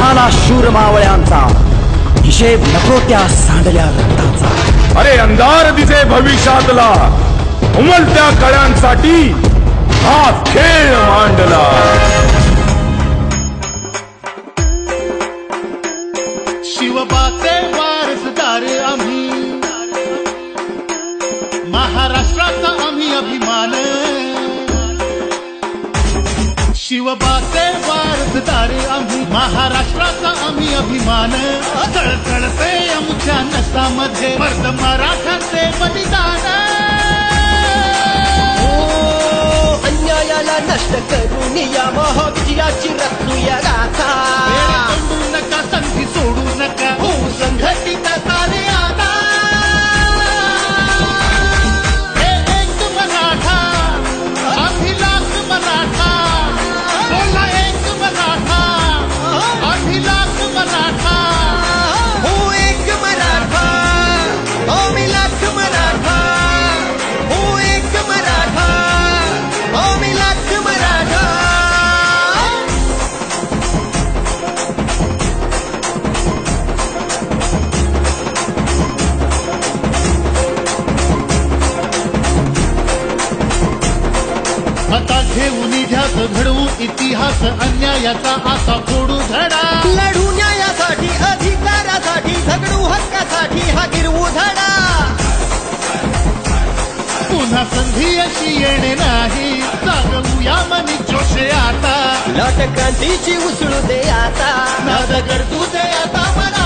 झाला शूर मावळ्यांचा, हिशेब नको त्या सांडल्या रक्ताचा। अरे अंधार दिसे भविष्यातला, उमलत्या कळ्यांसाठी हा खेळ मांडला। शिवबाचे वारसदार आम्ही, महाराष्ट्राचा आम्ही अभिमान। शिवबाचे वारसदार आम्ही, महाराष्ट्राचा आम्ही अभिमान। चळचळते आमच्या नसामध्ये मर्द मराठ्यांचे बलिदान। अन्यायाला नष्ट करून या महाविजयाची रचूया गाथा। सोडू नका, संधी सोडू नका, हो संघटित झाले आता। हे एक मराठा, अभिलाष मराठा, बोला एक मराठा, अभिलाष मराठा। हो एक मराठा, आम्ही लाख मराठा। हो एक मराठा, आम्ही लाख मराठा। आता घेऊन ध्यास घडवू इतिहास, अन्यायाचा आता फोडू धडा। लढू न्यायासाठी, अधिकारासाठी, झगडू हक्कासाठी, हा गिरवू धडा। पुन्हा संधी अशी येणे नाही, जागवूया मनी जोशे आता। लाट क्रांतीची उसळू दे आता, नाद गरजू दे आता मना।